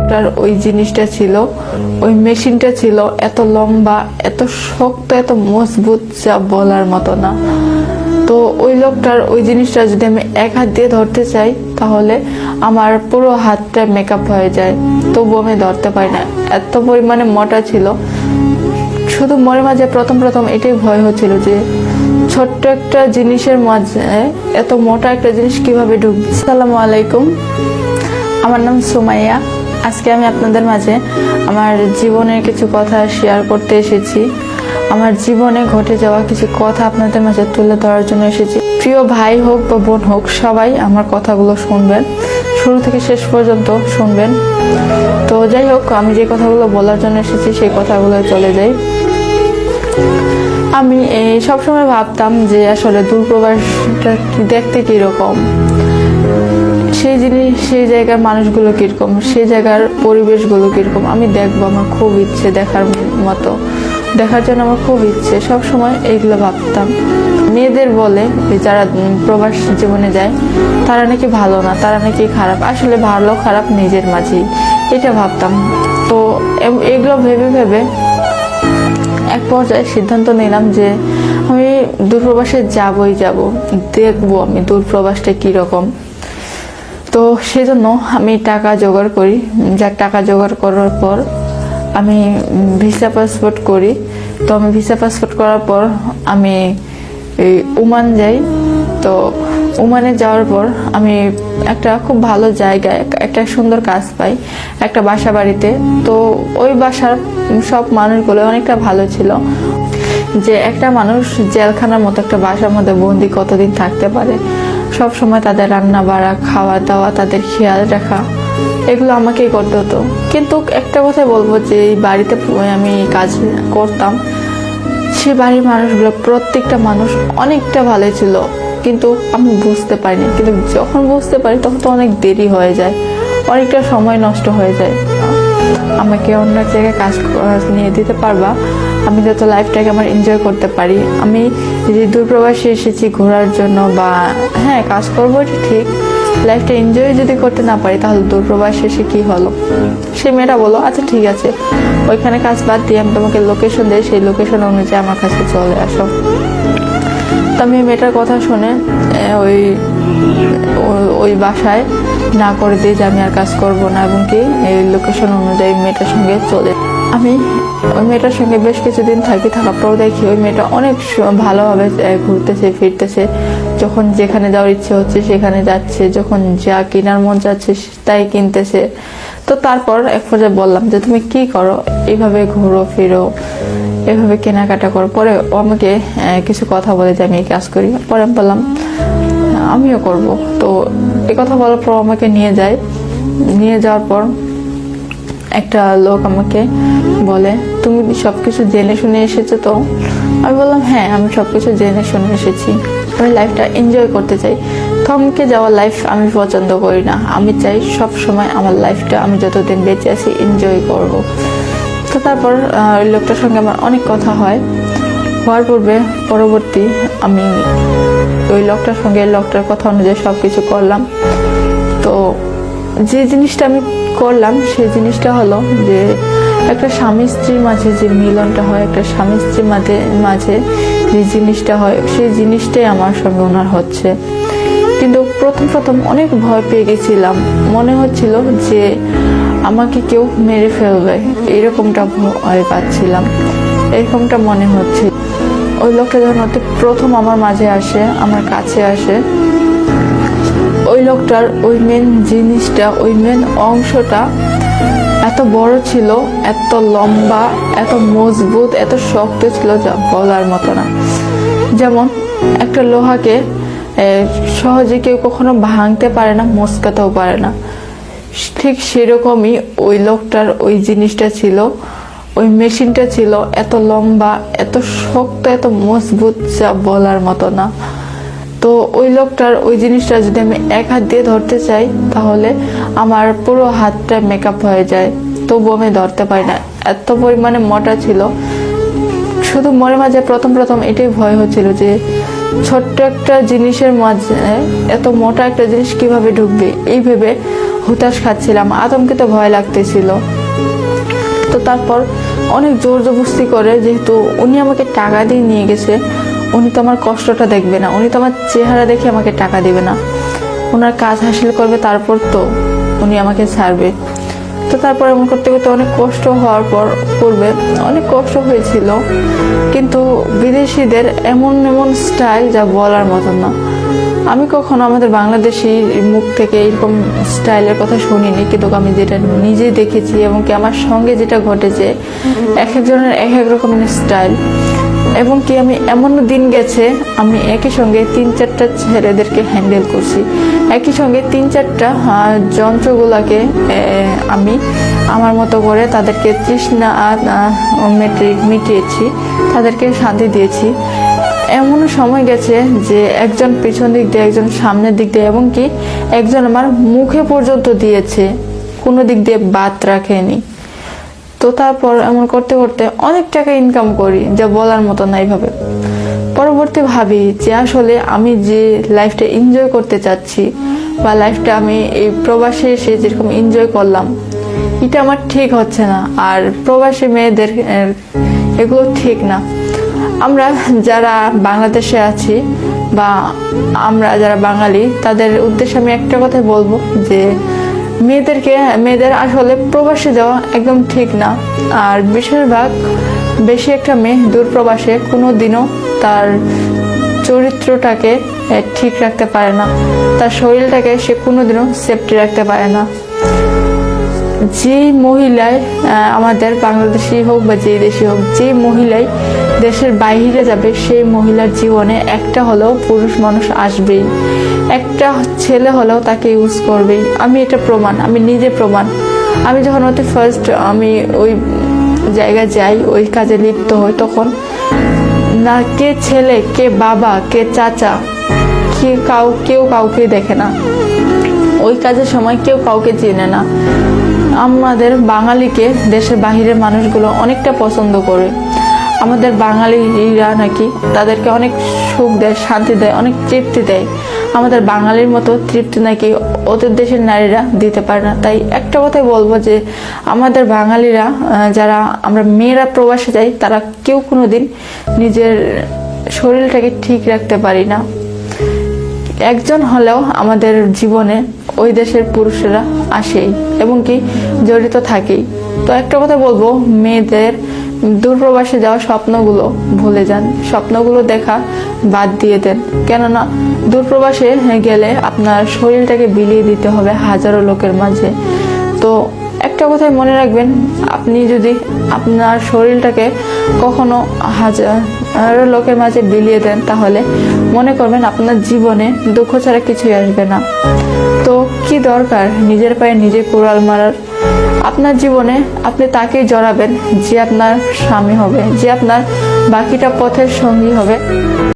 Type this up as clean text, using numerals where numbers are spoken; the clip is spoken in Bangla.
লোকটার ওই জিনিসটা ছিল, ওই মেশিনটা ছিল এত লম্বা, এত শক্ত, এত মজবুত, যা বলার মতো না। তো ওই লোকটার ওই জিনিসটা যদি আমি এক হাত দিয়ে ধরতে চাই তাহলে আমার পুরো হাতটা মেকআপ হয়ে যায়, তবু আমি ধরতে পারি না, এত পরিমাণে মোটা ছিল। শুধু মনে মাঝে প্রথম প্রথম এটাই ভয় হচ্ছিল যে ছোট্ট একটা জিনিসের মাঝে এত মোটা একটা জিনিস কিভাবে ঢুকবে। আসসালামু আলাইকুম, আমার নাম সুমাইয়া। আজকে আমি আপনাদের মাঝে আমার জীবনের কিছু কথা শেয়ার করতে এসেছি। আমার জীবনে ঘটে যাওয়া কিছু কথা আপনাদের মাঝে তুলে ধরার জন্য এসেছি। প্রিয় ভাই হোক বা বোন হোক, সবাই আমার কথাগুলো শুনবেন, শুরু থেকে শেষ পর্যন্ত শুনবেন। তো যাই হোক, আমি যে কথাগুলো বলার জন্য এসেছি সেই কথাগুলো চলে যাই। আমি সবসময় ভাবতাম যে আসলে দূরপ্রবাসটা দেখতে কিরকম, সেই জায়গার মানুষগুলো কিরকম, সেই জায়গার পরিবেশগুলো কিরকম আমি দেখবো। আমার খুব ইচ্ছে দেখার জন্য আমার খুব ইচ্ছে, সবসময় এইগুলো ভাবতাম। মেয়েদের বলে যারা প্রবাস জীবনে যায় তারা নাকি ভালো না, তারা নাকি খারাপ। আসলে ভালো খারাপ নিজের মাঝেই, এটা ভাবতাম। তো এগুলো ভেবে ভেবে এক পর্যায়ে সিদ্ধান্ত নিলাম যে আমি দূরপ্রবাসে যাবই যাব, দেখবো আমি দূরপ্রবাসটা কিরকম। তো সেজন্য আমি টাকা জোগাড় করি। টাকা জোগাড় করার পর আমি ভিসা পাসপোর্ট করি। তো আমি ভিসা পাসপোর্ট করার পর আমি ওমান যাই। তো ওমানে যাওয়ার পর আমি একটা খুব ভালো জায়গায় একটা সুন্দর কাজ পাই, একটা বাসা বাড়িতে। তো ওই বাসার সব মানুষগুলো অনেকটা ভালো ছিল। যে একটা মানুষ জেলখানার মতো একটা বাসার মধ্যে বন্দি কতদিন থাকতে পারে, সব সময় তাদের রান্না বাড়া, খাওয়া দাওয়া, তাদের খেয়াল রাখা, এগুলো আমাকেই করতে হতো। কিন্তু একটা কথা বলবো যে এই বাড়িতে আমি কাজ করতাম, সে বাড়ির মানুষগুলো প্রত্যেকটা মানুষ অনেকটা ভালো ছিল, কিন্তু আমি বুঝতে পারিনি। কিন্তু যখন বুঝতে পারি তখন তো অনেক দেরি হয়ে যায়, অনেকটা সময় নষ্ট হয়ে যায়। আমাকে অন্য এক জায়গায় কাজ নিয়ে দিতে পারবা, আমি যত লাইফটাকে আমার এনজয় করতে পারি। আমি যে দূরপ্রবাসে এসেছি ঘোরার জন্য, বা হ্যাঁ কাজ করবো ঠিক, লাইফটা এনজয় যদি করতে না পারি তাহলে দূরপ্রবাসে এসে কি হলো। সেই মেয়েটা বলো আচ্ছা ঠিক আছে, ওইখানে কাজ বাদ দিয়ে আমি তোমাকে লোকেশন দিই, সেই লোকেশন অনুযায়ী আমার কাছে চলে আসো। তো আমি মেয়েটার কথা শুনে ওই বাসায় না করে দিই যে আমি আর কাজ করবো না, এবং কি এই লোকেশন অনুযায়ী মেয়েটার সঙ্গে চলে। আমি ওই মেয়েটার সঙ্গে বেশ কিছুদিন থাকার পর দেখি ওই মেয়েটা অনেক ভালোভাবে ঘুরতেছে ফিরতেছে, যখন যেখানে যাওয়ার ইচ্ছে হচ্ছে সেখানে যাচ্ছে, যখন যা কেনার মন যাচ্ছে তাই কিনতেছে। তো তারপর এক পর্যায়ে বললাম যে তুমি কি করো, এইভাবে ঘুরো ফিরো, এভাবে কেনাকাটা করো। পরে ও আমাকে কিছু কথা বলে যে আমি এই কাজ করি। পরে আমি বললাম আমিও করব। তো এই কথা বলার পর আমাকে নিয়ে যাওয়ার পর একটা লোক আমাকে বলে তুমি সবকিছু জেনে শুনে এসেছো? তো আমি বললাম হ্যাঁ, আমি সবকিছু জেনে শুনে এসেছি, আমি লাইফটা এনজয় করতে চাই। থমকে যাওয়া লাইফ আমি পছন্দ করি না, আমি চাই সব সময় আমার লাইফটা আমি যতদিন বেঁচে আছি এনজয় করব। তো তারপর ওই লোকটার সঙ্গে আমার অনেক কথা হওয়ার পরবর্তী আমি ওই লোকটার কথা অনুযায়ী সবকিছু করলাম। তো যে জিনিসটা আমি করলাম সেই জিনিসটা হলো যে একটা স্বামী স্ত্রীর মাঝে যে মিলনটা হয়, একটা স্বামী স্ত্রীর মাঝে যে জিনিসটা হয়, সেই জিনিসটাই আমার সঙ্গে ওনার হচ্ছে। কিন্তু প্রথম অনেক ভয় পেয়ে গেছিলাম, মনে হচ্ছিল যে আমাকে কেউ মেরে ফেলবে, এরকমটা ভয় পাচ্ছিলাম, এরকমটা মনে হচ্ছে। ওই লোকটা যখন প্রথম আমার মাঝে আসে, আমার কাছে আসে, ওই লোকটার ওই মেন জিনিসটা, ওই মেন অংশটা এত বড় ছিল, এত লম্বা, এত মজবুত, এত শক্ত ছিল যা বলার মতো না। যেমন একটা লোহাকে সহজে কেউ কখনো ভাঙতে পারে না, মচকাতেও পারে না, ঠিক সেরকমই ওই লোকটার ওই জিনিসটা ছিল, ওই মেশিনটা ছিল এত লম্বা, এত শক্ত, এত মজবুত যা বলার মতো না। তো ওই লোকটার ওই জিনিসটা যদি আমি এক হাত দিয়ে ধরতে চাই তাহলে আমার পুরো হাতটা মেকআপ হয়ে যায়, তবু আমি ধরতে পারি না, এত পরিমাণে মোটা ছিল। শুধু মনে মাঝে প্রথম এটাই ভয় হচ্ছিল যে ছোট্ট একটা জিনিসের মাঝে এত মোটা একটা জিনিস কিভাবে ঢুকবে। এই ভেবে হুতাশ খাচ্ছিলাম, আতঙ্কিত ভয় লাগতেছিল। তো তারপর অনেক জোর জবরদস্তি করে, যেহেতু উনি আমাকে টাকা দিয়ে নিয়ে গেছে, উনি তো আমার কষ্টটা দেখবে না, উনি তো আমার চেহারা দেখে আমাকে টাকা দিবে না, ওনার কাজ হাসিল করবে, তারপর তো উনি আমাকে ছাড়বে। তো তারপর এমন করতে করতে অনেক কষ্ট হওয়ার পর পূর্বে অনেক কষ্ট হয়েছিল, কিন্তু বিদেশিদের এমন এমন স্টাইল যা বলার মতন না। আমি কখনো আমাদের বাংলাদেশি মুখ থেকে এরকম স্টাইলের কথা শুনিনি, কিন্তু আমি যেটা নিজে দেখেছি এবং কি আমার সঙ্গে যেটা ঘটেছে, এক একজনের এক এক রকমের স্টাইল। এবং কি আমি এমন দিন গেছে, আমি একই সঙ্গে 3-4টা ছেলেদেরকে হ্যান্ডেল করছি, একই সঙ্গে 3-4টা যন্ত্রগুলাকে আমি আমার মতো করে তাদেরকে তৃষ্ণা মিটিয়েছি, তাদেরকে শান্তি দিয়েছি। এমন সময় গেছে যে একজন পিছন দিক দিয়ে, একজন সামনের দিক দিয়ে, এবং কি একজন আমার মুখে পর্যন্ত দিয়েছে, কোনো দিক দিয়ে বাদ রাখেনি। তো তারপর এমন করতে করতে অনেক টাকা ইনকাম করি, যা বলার মতো না। এইভাবে পরবর্তী ভাবি যে আসলে আমি যে লাইফটা এনজয় করতে চাচ্ছি, বা লাইফটা আমি এই প্রবাসে এসে যেরকম এনজয় করলাম, এটা আমার ঠিক হচ্ছে না। আর প্রবাসী মেয়েদের এগুলো ঠিক না। আমরা যারা বাংলাদেশে আছি বা আমরা যারা বাঙালি, তাদের উদ্দেশ্যে আমি একটা কথাই বলবো যে মেয়েদের আসলে প্রবাসে যাওয়া একদম ঠিক না। আর বেশি একটা মেয়ে দূর প্রবাসে কোনো দিনও তার চরিত্রটাকে ঠিক রাখতে পারে না, তার শরীরটাকে সে কোনোদিনও সেফটি রাখতে পারে না। যে মহিলায় আমাদের বাংলাদেশি হোক বা যে দেশি হোক, যে মহিলাই দেশের বাইরে যাবে, সেই মহিলার জীবনে একটা হলেও পুরুষ মানুষ আসবেই, একটা ছেলে হলেও তাকে ইউজ করবেই। আমি এটা প্রমাণ, আমি নিজে প্রমাণ। আমি যখন ফার্স্ট আমি ওই জায়গায় যাই, ওই কাজে লিপ্ত হই, তখন না কে ছেলে, কে বাবা, কে চাচা, কেউ কাউকে দেখে না। ওই কাজের সময় কেউ কাউকে চেনে না। আমাদের বাঙালিকে দেশের বাহিরের মানুষগুলো অনেকটা পছন্দ করে। আমাদের বাঙালিরা নাকি তাদেরকে অনেক সুখ দেয়, শান্তি দেয়, অনেক তৃপ্তি দেয়। আমাদের বাঙালির মতো তৃপ্তি নাকি ওদের দেশের নারীরা দিতে পারে না। তাই একটা কথাই বলবো যে আমাদের বাঙালিরা, যারা আমরা মেয়েরা প্রবাসে যাই, তারা কেউ কোনোদিন নিজের শরীরটাকে ঠিক রাখতে পারি না। একজন হলেও আমাদের জীবনে ওই দেশের পুরুষেরা আসেই এবং কি জড়িত থাকেই। তো একটা কথা বলবো, মেয়েদের দূরপ্রবাসে যাওয়া স্বপ্নগুলো ভুলে যান, স্বপ্নগুলো দেখা বাদ দিয়ে দেন। কেননা দূরপ্রবাসে গেলে আপনার শরীরটাকে বিলিয়ে দিতে হবে হাজারো লোকের মাঝে। তো একটা কথাই মনে রাখবেন, আপনি যদি আপনার শরীরটাকে কখনো হাজারো লোকের মাঝে বিলিয়ে দেন, তাহলে মনে করবেন আপনার জীবনে দুঃখ ছাড়া কিছুই আসবে না। তো কি দরকার নিজের পায়ে নিজে কুড়াল মারার? আপনার জীবনে আপনি তাকেই জড়াবেন যে আপনার স্বামী হবে, যে আপনার বাকিটা পথের সঙ্গী হবে।